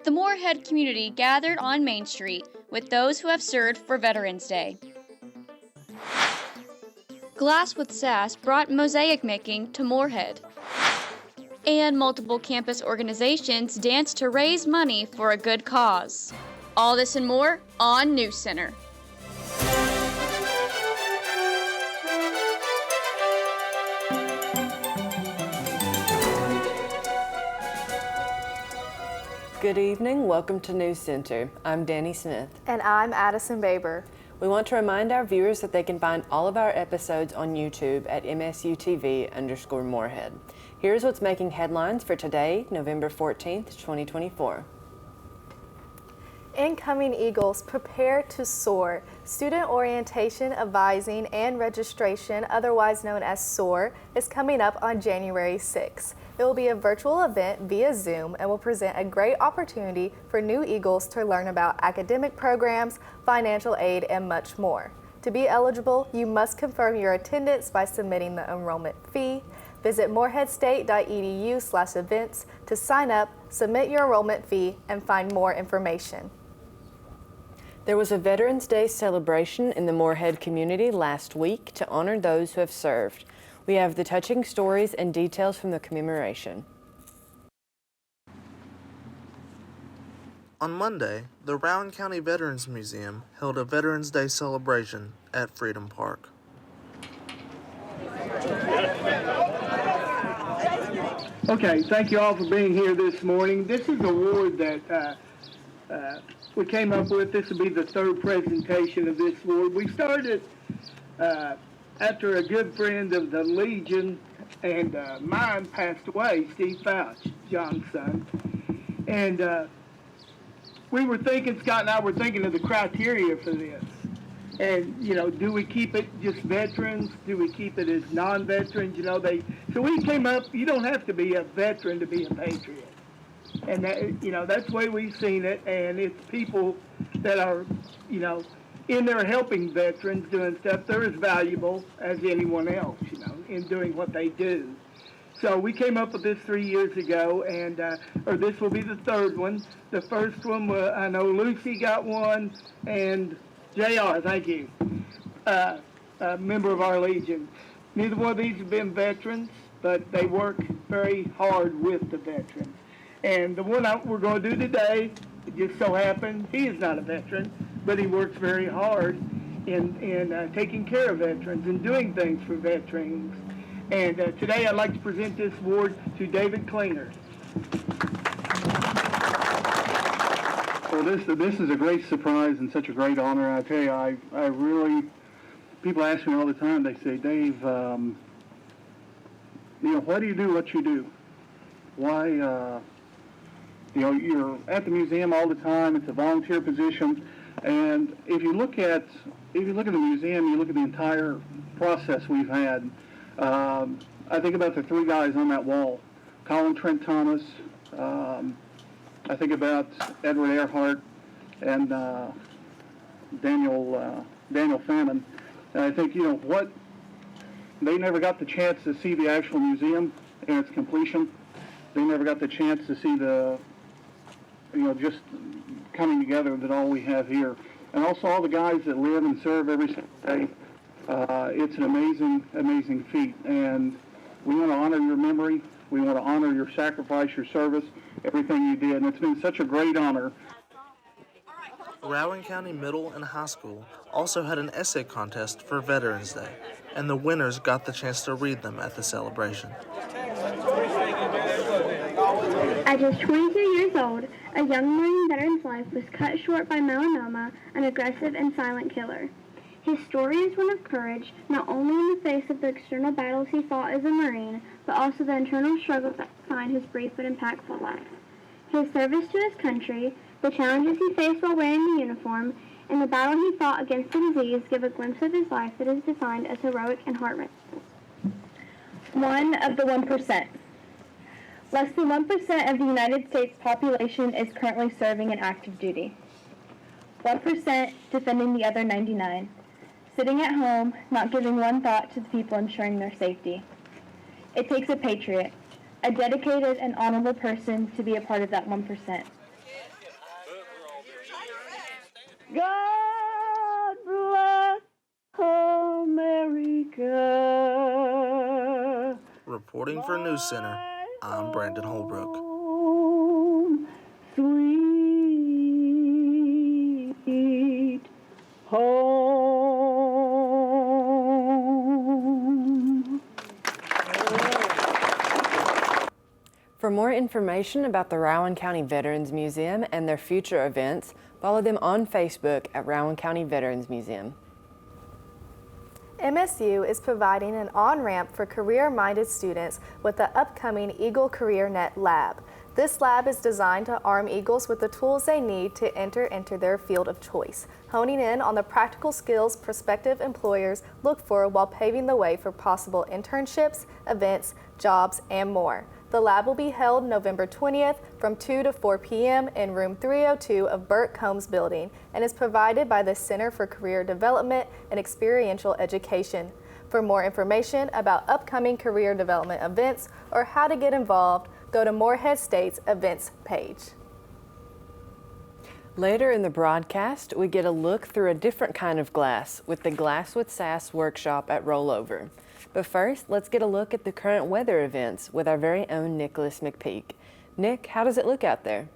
The Moorhead community gathered on Main Street with those who have served for Veterans Day. Glass with Sass brought mosaic making to Moorhead. And multiple campus organizations danced to raise money for a good cause. All this and more on NewsCenter. Good evening, welcome to NewsCenter. I'm Danny Smith. And I'm Addison Baber. We want to remind our viewers that they can find all of our episodes on YouTube at MSUTV_Moorhead. Here's what's making headlines for today, November 14th, 2024. Incoming Eagles prepare to soar. Student orientation, advising, and registration, otherwise known as SOAR, is coming up on January 6th. It will be a virtual event via Zoom and will present a great opportunity for new Eagles to learn about academic programs, financial aid, and much more. To be eligible, you must confirm your attendance by submitting the enrollment fee. Visit moorheadstate.edu/events to sign up, submit your enrollment fee, and find more information. There was a Veterans Day celebration in the Moorhead community last week to honor those who have served. We have the touching stories and details from the commemoration. On Monday, the Rowan County Veterans Museum held a Veterans Day celebration at Freedom Park. Okay, thank you all for being here this morning. This is an award that we came up with. This will be the third presentation of this award. We started after a good friend of the Legion and mine passed away, Steve Fouch, John's son. And we were thinking, Scott and I were thinking of the criteria for this. And, you know, do we keep it just veterans? Do we keep it as non-veterans? You know, so we came up, you don't have to be a veteran to be a patriot. And, that, you know, that's the way we've seen it. And it's people that are, you know, in there helping veterans doing stuff. They're as valuable as anyone else, you know, in doing what they do. So we came up with this 3 years ago, and or this will be the third one. The first one, I know Lucy got one, and JR, thank you, a member of our Legion. Neither one of these have been veterans, but they work very hard with the veterans. And the one we're going to do today, it just so happened, he is not a veteran, but he works very hard in taking care of veterans and doing things for veterans. And today I'd like to present this award to David Klinger. Well, this is a great surprise and such a great honor. I tell you, I really, people ask me all the time, they say, Dave, you know, why do you do what you do? Why, you know, you're at the museum all the time, it's a volunteer position, and if you look at the museum, you look at the entire process we've had, I think about the three guys on that wall, Colin Trent Thomas, I think about Edward Earhart and Daniel Fannin. And I think, you know, what, they never got the chance to see the actual museum in its completion. They never got the chance to see the, you know, just coming together that all we have here. And also all the guys that live and serve every single day. It's an amazing, amazing feat. And we want to honor your memory. We want to honor your sacrifice, your service, everything you did. And it's been such a great honor. Rowan County Middle and High School also had an essay contest for Veterans Day, and the winners got the chance to read them at the celebration. At just 22 years old, a young Marine veteran's life was cut short by melanoma, an aggressive and silent killer. His story is one of courage, not only in the face of the external battles he fought as a Marine, but also the internal struggles that define his brief but impactful life. His service to his country, the challenges he faced while wearing the uniform, and the battle he fought against the disease give a glimpse of his life that is defined as heroic and heart-wrenching. One of the 1%. Less than 1% of the United States population is currently serving in active duty. 1% defending the other 99. Sitting at home, not giving one thought to the people ensuring their safety. It takes a patriot, a dedicated and honorable person to be a part of that 1%. God bless America. Reporting for NewsCenter, I'm Brandon Holbrook. Sweet home. For more information about the Rowan County Veterans Museum and their future events, follow them on Facebook at Rowan County Veterans Museum. MSU is providing an on-ramp for career-minded students with the upcoming Eagle CareerNet Lab. This lab is designed to arm Eagles with the tools they need to enter into their field of choice, honing in on the practical skills prospective employers look for while paving the way for possible internships, events, jobs, and more. The lab will be held November 20th from 2 to 4 p.m. in room 302 of Burt Combs Building and is provided by the Center for Career Development and Experiential Education. For more information about upcoming career development events or how to get involved, go to Morehead State's events page. Later in the broadcast, we get a look through a different kind of glass with the Glass with Sass workshop at Rollover. But first, let's get a look at the current weather events with our very own Nicholas McPeak. Nick, how does it look out there?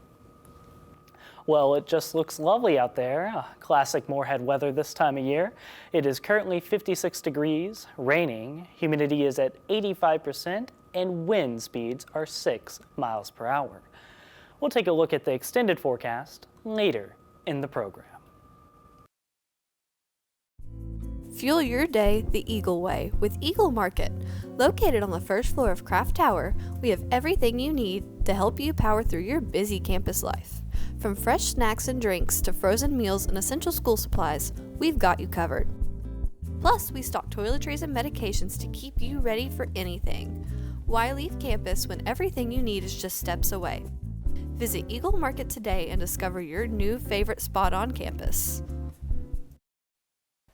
Well, it just looks lovely out there. Classic Morehead weather this time of year. It is currently 56 degrees, raining, humidity is at 85%, and wind speeds are 6 miles per hour. We'll take a look at the extended forecast later in the program. Fuel your day the Eagle way with Eagle Market. Located on the first floor of Craft Tower, we have everything you need to help you power through your busy campus life. From fresh snacks and drinks to frozen meals and essential school supplies, we've got you covered. Plus, we stock toiletries and medications to keep you ready for anything. Why leave campus when everything you need is just steps away? Visit Eagle Market today and discover your new favorite spot on campus.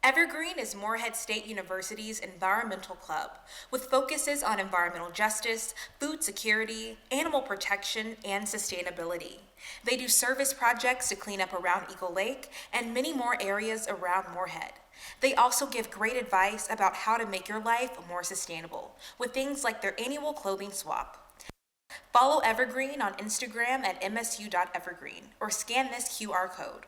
Evergreen is Morehead State University's environmental club with focuses on environmental justice, food security, animal protection, and sustainability. They do service projects to clean up around Eagle Lake and many more areas around Morehead. They also give great advice about how to make your life more sustainable with things like their annual clothing swap. Follow Evergreen on Instagram at msu.evergreen or scan this QR code.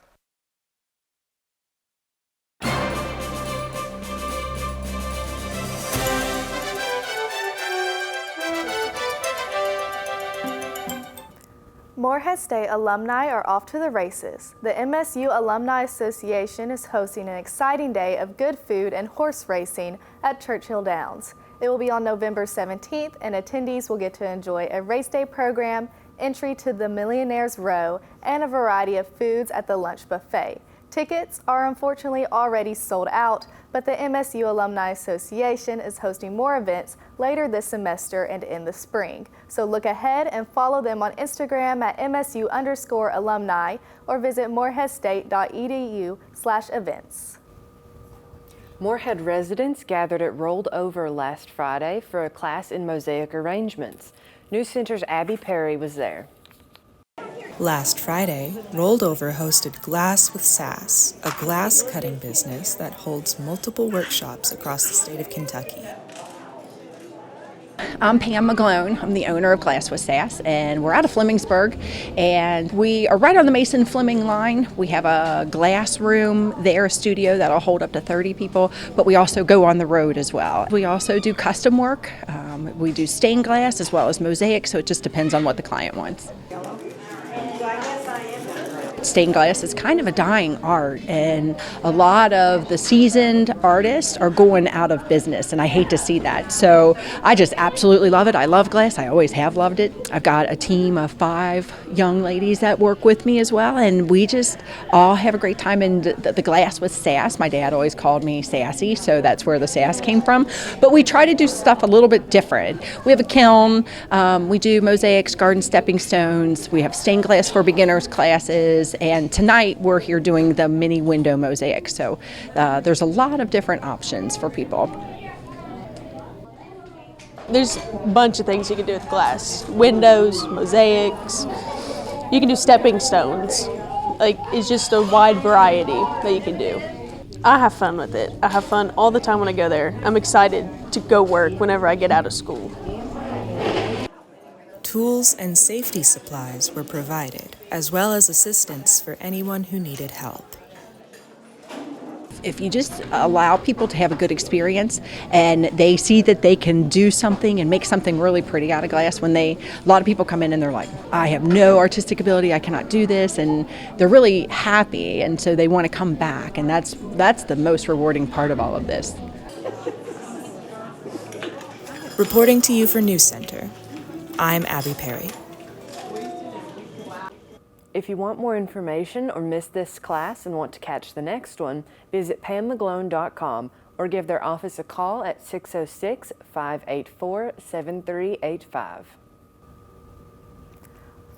Morehead State alumni are off to the races. The MSU Alumni Association is hosting an exciting day of good food and horse racing at Churchill Downs. It will be on November 17th, and attendees will get to enjoy a race day program, entry to the Millionaire's Row, and a variety of foods at the lunch buffet. Tickets are unfortunately already sold out, but the MSU Alumni Association is hosting more events later this semester and in the spring. So look ahead and follow them on Instagram at MSU_alumni or visit moreheadstate.edu/events. Morehead residents gathered at Rolled Over last Friday for a class in mosaic arrangements. NewsCenter's Abby Perry was there. Last Friday, Rolled Over hosted Glass with Sass, a glass cutting business that holds multiple workshops across the state of Kentucky. I'm Pam McGlone. I'm the owner of Glass with Sass, and we're out of Flemingsburg, and we are right on the Mason-Fleming line. We have a glass room there, a studio that'll hold up to 30 people, but we also go on the road as well. We also do custom work. We do stained glass as well as mosaic, so it just depends on what the client wants. Stained glass is kind of a dying art, and a lot of the seasoned artists are going out of business, and I hate to see that. So I just absolutely love it. I love glass. I always have loved it. I've got a team of 5 young ladies that work with me as well, and we just all have a great time in the Glass with Sass. My dad always called me Sassy, so that's where the sass came from. But we try to do stuff a little bit different. We have a kiln. We do mosaics, garden stepping stones. We have stained glass for beginners classes. And tonight we're here doing the mini window mosaic. So there's a lot of different options for people. There's a bunch of things you can do with glass. Windows, mosaics. You can do stepping stones. Like, it's just a wide variety that you can do. I have fun with it. I have fun all the time when I go there. I'm excited to go work whenever I get out of school. Tools and safety supplies were provided, as well as assistance for anyone who needed help. If you just allow people to have a good experience and they see that they can do something and make something really pretty out of glass, a lot of people come in and they're like, I have no artistic ability, I cannot do this, and they're really happy, and so they want to come back, and that's the most rewarding part of all of this. Reporting to you for NewsCenter, I'm Abby Perry. If you want more information or missed this class and want to catch the next one, visit pammaglone.com or give their office a call at 606-584-7385.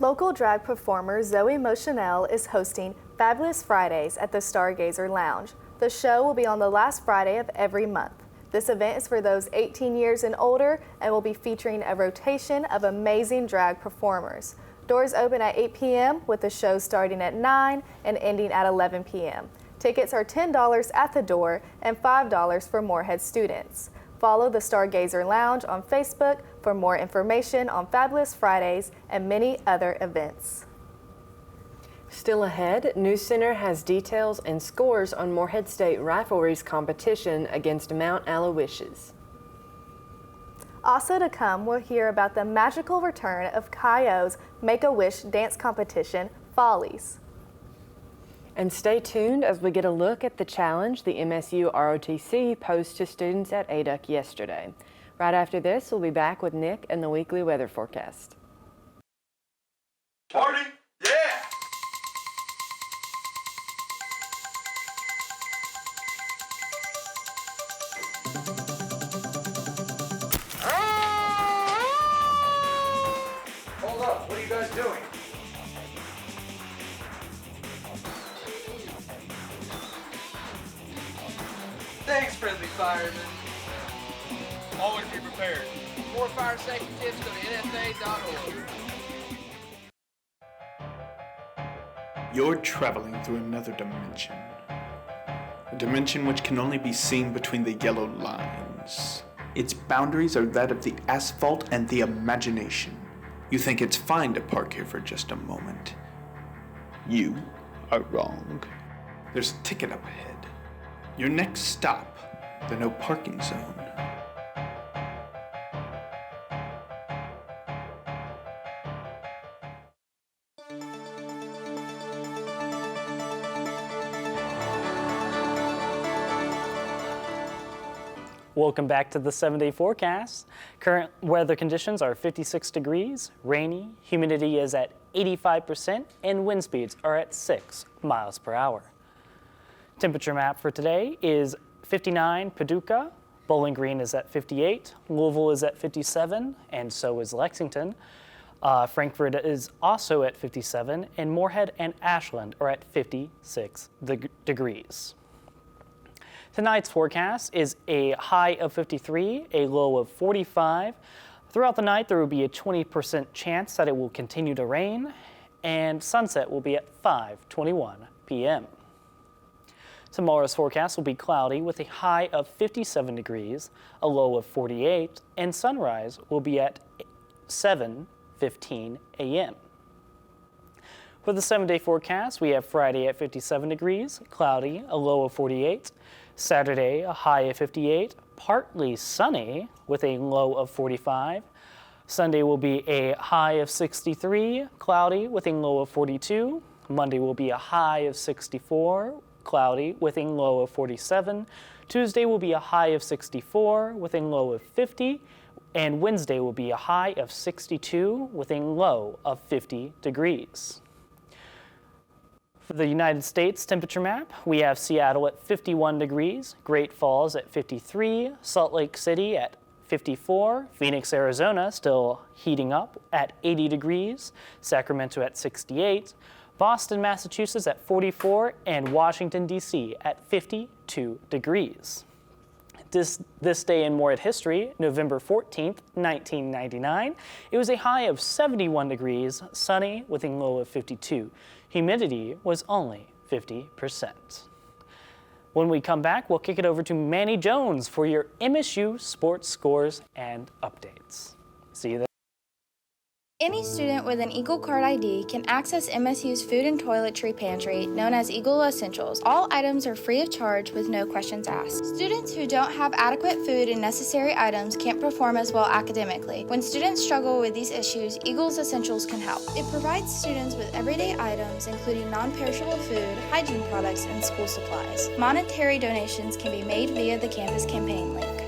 Local drag performer Zoe Moschanel is hosting Fabulous Fridays at the Stargazer Lounge. The show will be on the last Friday of every month. This event is for those 18 years and older and will be featuring a rotation of amazing drag performers. Doors open at 8 p.m. with the show starting at 9 and ending at 11 p.m. Tickets are $10 at the door and $5 for Moorhead students. Follow the Stargazer Lounge on Facebook for more information on Fabulous Fridays and many other events. Still ahead, NewsCenter has details and scores on Moorhead State Riflery's competition against Mount Aloysius. Also to come, we'll hear about the magical return of Kaio's Make-A-Wish dance competition, Follies. And stay tuned as we get a look at the challenge the MSU ROTC posed to students at ADUC yesterday. Right after this, we'll be back with Nick and the weekly weather forecast. Party! Yeah! Hold up, what are you guys doing? Thanks, friendly fireman. Always be prepared. More fire safety tips, go to nfa.org. You're traveling through another dimension. A dimension which can only be seen between the yellow lines. Its boundaries are that of the asphalt and the imagination. You think it's fine to park here for just a moment. You are wrong. There's a ticket up ahead. Your next stop, the no parking zone. Welcome back to the 7-day forecast. Current weather conditions are 56 degrees, rainy, humidity is at 85%, and wind speeds are at 6 miles per hour. Temperature map for today is 59 Paducah, Bowling Green is at 58, Louisville is at 57, and so is Lexington. Frankfort is also at 57, and Moorhead and Ashland are at 56 degrees. Tonight's forecast is a high of 53, a low of 45. Throughout the night, there will be a 20% chance that it will continue to rain, and sunset will be at 5:21 p.m. Tomorrow's forecast will be cloudy with a high of 57 degrees, a low of 48, and sunrise will be at 7:15 a.m. For the 7-day forecast, we have Friday at 57 degrees, cloudy, a low of 48. Saturday, a high of 58, partly sunny with a low of 45. Sunday will be a high of 63, cloudy with a low of 42. Monday will be a high of 64, cloudy with a low of 47. Tuesday will be a high of 64 with a low of 50. And Wednesday will be a high of 62 with a low of 50 degrees. For the United States temperature map, we have Seattle at 51 degrees, Great Falls at 53, Salt Lake City at 54, Phoenix, Arizona still heating up at 80 degrees, Sacramento at 68, Boston, Massachusetts at 44, and Washington, D.C. at 52 degrees. This day in Morehead history, November 14th, 1999, it was a high of 71 degrees, sunny with a low of 52. Humidity was only 50%. When we come back, we'll kick it over to Manny Jones for your MSU sports scores and updates. See you there. Any student with an Eagle Card ID can access MSU's food and toiletry pantry, known as Eagle Essentials. All items are free of charge with no questions asked. Students who don't have adequate food and necessary items can't perform as well academically. When students struggle with these issues, Eagle's Essentials can help. It provides students with everyday items, including non-perishable food, hygiene products, and school supplies. Monetary donations can be made via the campus campaign link.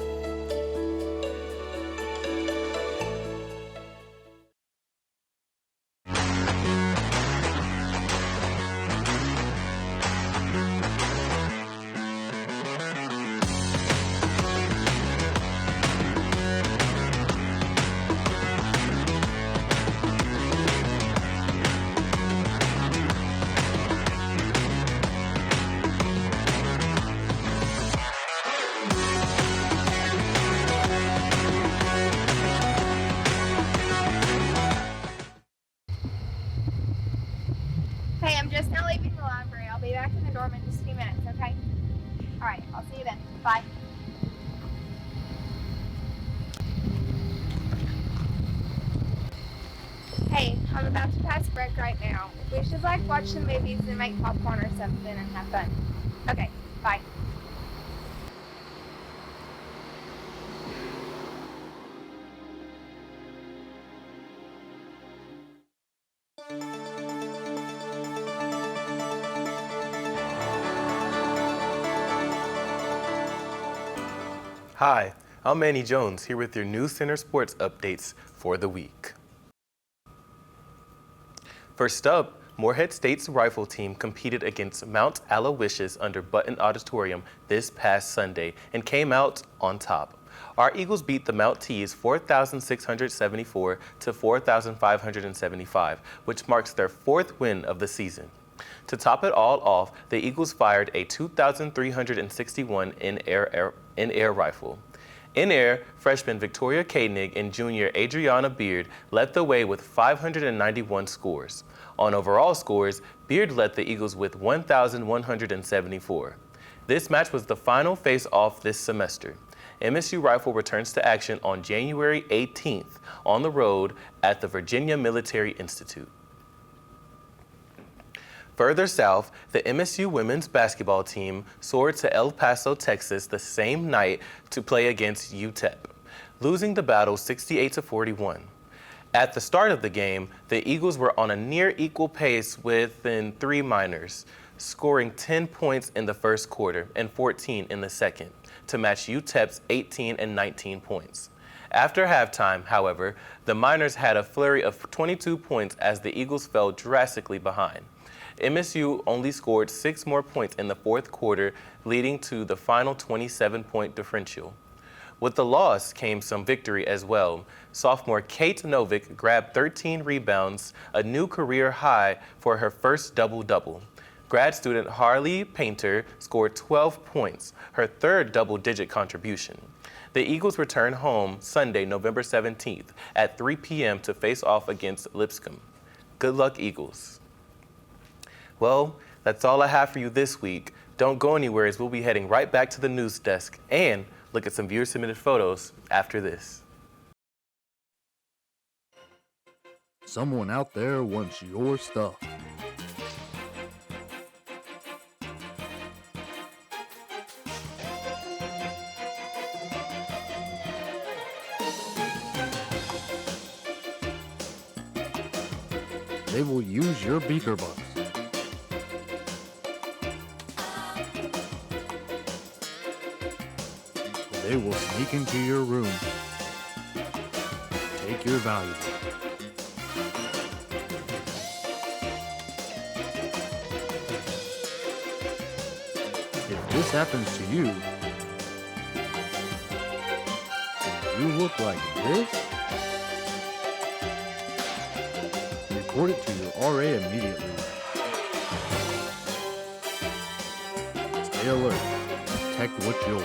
Hey, I'm just now leaving the library. I'll be back in the dorm in just a few minutes, okay? All right, I'll see you then. Bye. Hey, I'm about to pass break right now. We should watch some movies and make popcorn or something and have fun. Okay, bye. Hi, I'm Manny Jones here with your NewsCenter sports updates for the week. First up, Morehead State's rifle team competed against Mount Aloysius under Button Auditorium this past Sunday and came out on top. Our Eagles beat the Mount T's 4,674 to 4,575, which marks their fourth win of the season. To top it all off, the Eagles fired a 2,361 in-air rifle. In air, freshman Victoria Koenig and junior Adriana Beard led the way with 591 scores. On overall scores, Beard led the Eagles with 1,174. This match was the final face-off this semester. MSU Rifle returns to action on January 18th on the road at the Virginia Military Institute. Further south, the MSU women's basketball team soared to El Paso, Texas the same night to play against UTEP, losing the battle 68-41. At the start of the game, the Eagles were on a near equal pace within three minors, scoring 10 points in the first quarter and 14 in the second, to match UTEP's 18 and 19 points. After halftime, however, the minors had a flurry of 22 points as the Eagles fell drastically behind. MSU only scored 6 more points in the fourth quarter, leading to the final 27-point differential. With the loss came some victory as well. Sophomore Kate Novick grabbed 13 rebounds, a new career high for her first double-double. Grad student Harley Painter scored 12 points, her third double-digit contribution. The Eagles return home Sunday, November 17th at 3 p.m. to face off against Lipscomb. Good luck, Eagles. Well, that's all I have for you this week. Don't go anywhere as we'll be heading right back to the news desk and look at some viewer-submitted photos after this. Someone out there wants your stuff. They will use your beaker box. They will sneak into your room, take your valuables. If this happens to you, and you look like this, report it to your RA immediately. Stay alert. Protect what's yours.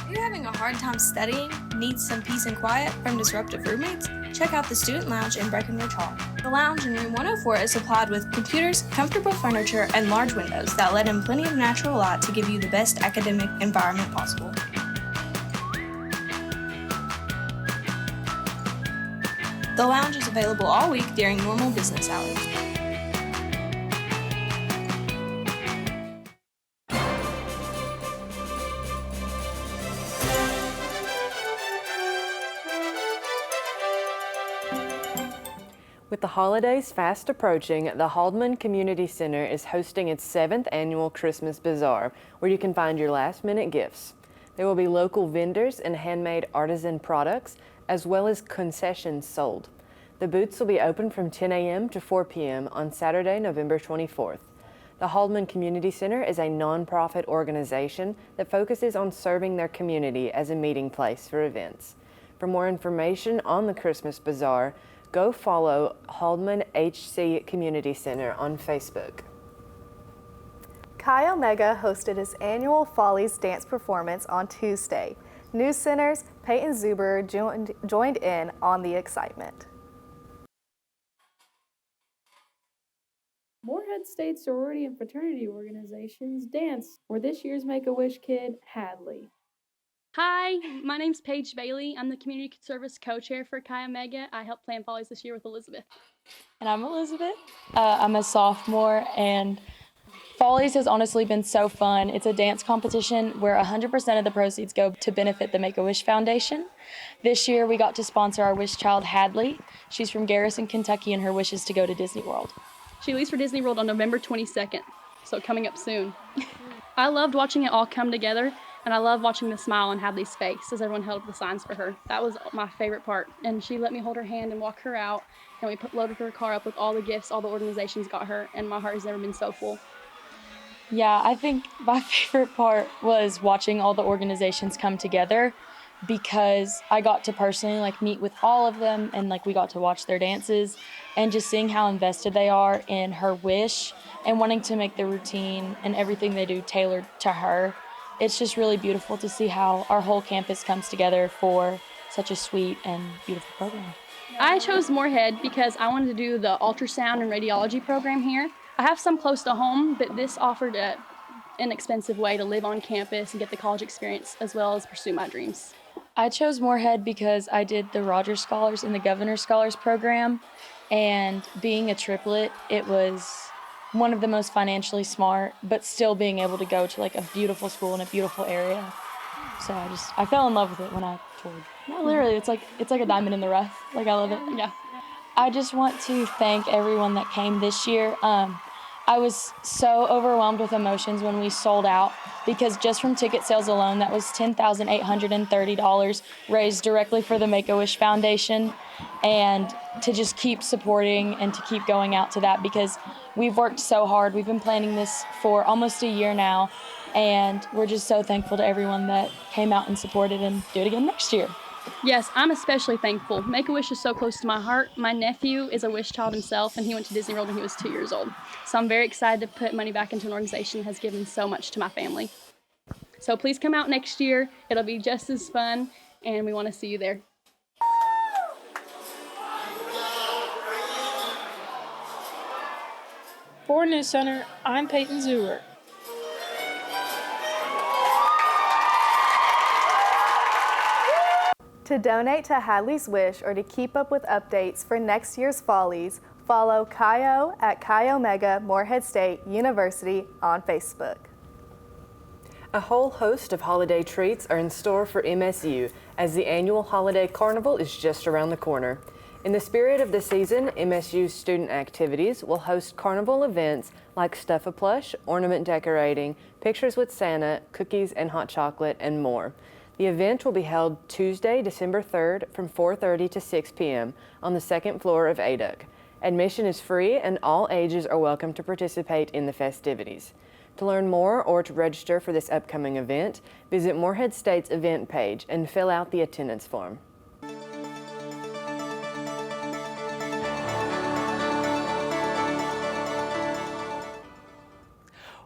Are you having a hard time studying? Need some peace and quiet from disruptive roommates? Check out the Student Lounge in Breckenridge Hall. The lounge in room 104 is supplied with computers, comfortable furniture, and large windows that let in plenty of natural light to give you the best academic environment possible. The lounge is available all week during normal business hours. With the holidays fast approaching, the Haldeman Community Center is hosting its 7th annual Christmas Bazaar, where you can find your last-minute gifts. There will be local vendors and handmade artisan products, as well as concessions sold. The booths will be open from 10 a.m. to 4 p.m. on Saturday, November 24th. The Haldeman Community Center is a nonprofit organization that focuses on serving their community as a meeting place for events. For more information on the Christmas Bazaar, go follow Haldeman HC Community Center on Facebook. Chi Omega hosted its annual Follies dance performance on Tuesday. NewsCenter's Peyton Zuber joined in on the excitement. Morehead State sorority and fraternity organizations danced for this year's Make-A-Wish kid, Hadley. Hi, my name's Paige Bailey. I'm the community service co-chair for Chi Omega. I helped plan Follies this year with Elizabeth. And I'm Elizabeth. I'm a sophomore, and Follies has honestly been so fun. It's a dance competition where 100% of the proceeds go to benefit the Make-A-Wish Foundation. This year, we got to sponsor our wish child, Hadley. She's from Garrison, Kentucky, and her wish is to go to Disney World. She leaves for Disney World on November 22nd, so coming up soon. I loved watching it all come together, and I love watching the smile on Hadley's face as everyone held up the signs for her. That was my favorite part. And she let me hold her hand and walk her out, and we loaded her car up with all the gifts all the organizations got her, and my heart has never been so full. Yeah, I think my favorite part was watching all the organizations come together, because I got to personally meet with all of them, and we got to watch their dances, and just seeing how invested they are in her wish and wanting to make the routine and everything they do tailored to her. It's just really beautiful to see how our whole campus comes together for such a sweet and beautiful program. I chose Morehead because I wanted to do the ultrasound and radiology program here. I have some close to home, but this offered an inexpensive way to live on campus and get the college experience as well as pursue my dreams. I chose Morehead because I did the Rogers Scholars and the Governor Scholars program, and being a triplet, it was one of the most financially smart, but still being able to go to a beautiful school in a beautiful area. So I fell in love with it when I toured. No, literally, it's like a diamond in the rough. I love it. Yeah. I just want to thank everyone that came this year. I was so overwhelmed with emotions when we sold out, because just from ticket sales alone, that was $10,830 raised directly for the Make-A-Wish Foundation, and to just keep supporting and to keep going out to that, because we've worked so hard. We've been planning this for almost a year now, and we're just so thankful to everyone that came out and supported, and do it again next year. Yes, I'm especially thankful. Make-A-Wish is so close to my heart. My nephew is a wish child himself, and he went to Disney World when he was 2 years old. So I'm very excited to put money back into an organization that has given so much to my family. So please come out next year. It'll be just as fun, and we want to see you there. For NewsCenter, I'm Peyton Zuber. To donate to Hadley's Wish or to keep up with updates for next year's Follies, follow Chi at Chi Omega Morehead State University on Facebook. A whole host of holiday treats are in store for MSU as the annual Holiday Carnival is just around the corner. In the spirit of the season, MSU's student activities will host carnival events like Stuff-A-Plush, ornament decorating, pictures with Santa, cookies and hot chocolate, and more. The event will be held Tuesday, December 3rd from 4:30 to 6 p.m. on the second floor of ADUC. Admission is free and all ages are welcome to participate in the festivities. To learn more or to register for this upcoming event, visit Morehead State's event page and fill out the attendance form.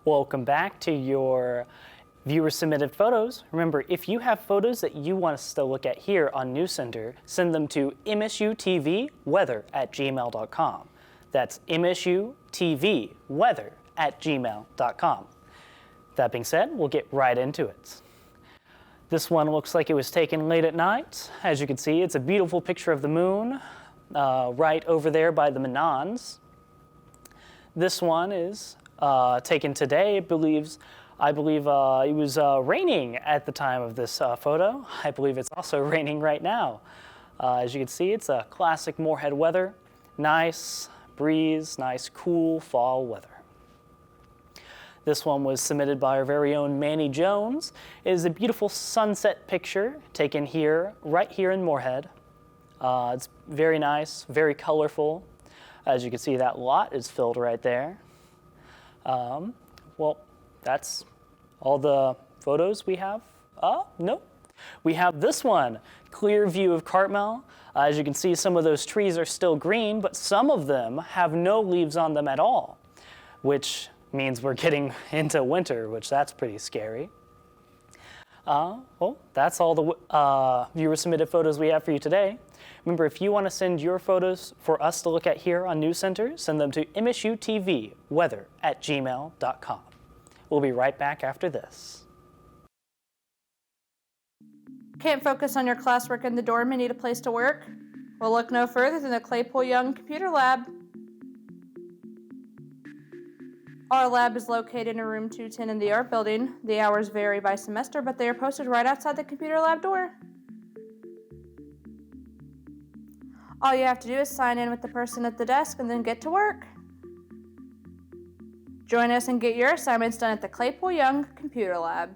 Welcome back to your Viewer submitted photos. Remember, if you have photos that you want us to look at here on NewsCenter, send them to msutvweather@gmail.com. That's msutvweather@gmail.com. That being said, we'll get right into it. This one looks like it was taken late at night. As you can see, it's a beautiful picture of the moon right over there by the Menons. This one is taken today. I believe it was raining at the time of this photo. I believe it's also raining right now. As you can see, it's a classic Moorhead weather. Nice breeze, nice cool fall weather. This one was submitted by our very own Manny Jones. It is a beautiful sunset picture taken here, right here in Moorhead. It's very nice, very colorful. As you can see, that lot is filled right there. Well, that's all the photos we have. No. We have this one, clear view of Cartmel. As you can see, some of those trees are still green, but some of them have no leaves on them at all, which means we're getting into winter, which that's pretty scary. Well, that's all the viewer submitted photos we have for you today. Remember, if you want to send your photos for us to look at here on NewsCenter, send them to msutvweather@gmail.com. We'll be right back after this. Can't focus on your classwork in the dorm and need a place to work? Well, look no further than the Claypool Young Computer Lab. Our lab is located in room 210 in the art building. The hours vary by semester, but they are posted right outside the computer lab door. All you have to do is sign in with the person at the desk and then get to work. Join us and get your assignments done at the Claypool Young Computer Lab.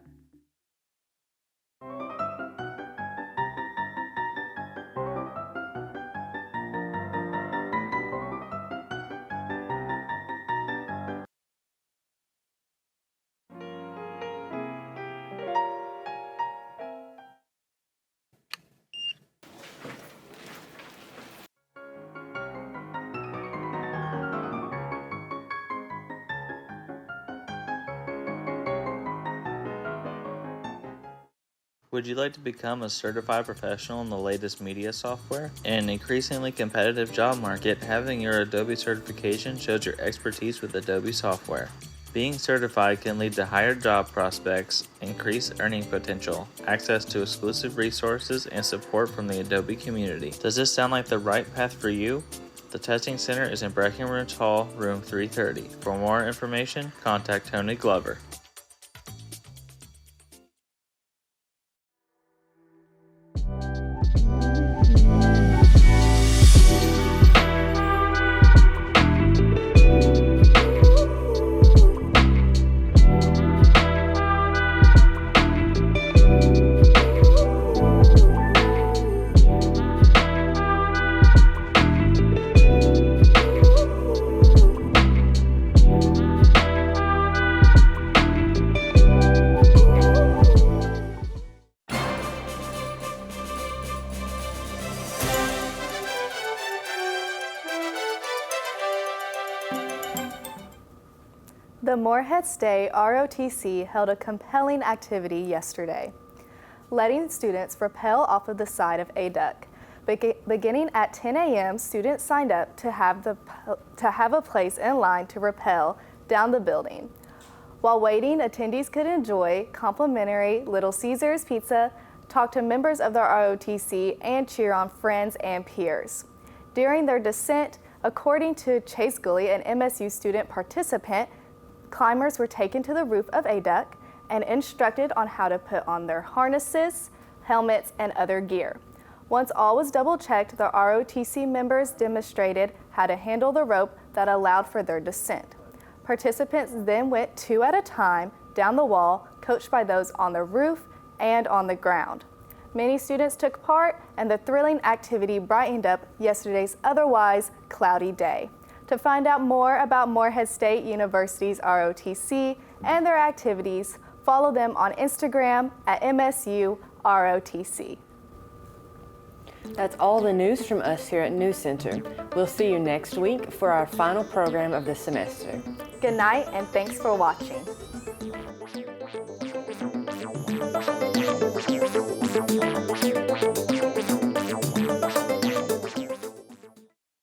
Would you like to become a certified professional in the latest media software? In an increasingly competitive job market, having your Adobe certification shows your expertise with Adobe software. Being certified can lead to higher job prospects, increased earning potential, access to exclusive resources, and support from the Adobe community. Does this sound like the right path for you? The testing center is in Breckenridge Hall, room 330. For more information, contact Tony Glover. The Moorhead State ROTC held a compelling activity yesterday, letting students rappel off of the side of a duck. Beginning at 10 a.m., students signed up to have a place in line to rappel down the building. While waiting, attendees could enjoy complimentary Little Caesars pizza, talk to members of the ROTC, and cheer on friends and peers. During their descent, according to Chase Gully, an MSU student participant, climbers were taken to the roof of a duck and instructed on how to put on their harnesses, helmets, and other gear. Once all was double-checked, the ROTC members demonstrated how to handle the rope that allowed for their descent. Participants then went two at a time down the wall, coached by those on the roof and on the ground. Many students took part, and the thrilling activity brightened up yesterday's otherwise cloudy day. To find out more about Moorhead State University's ROTC and their activities, follow them on Instagram at MSU ROTC. That's all the news from us here at NewsCenter. We'll see you next week for our final program of the semester. Good night, and thanks for watching.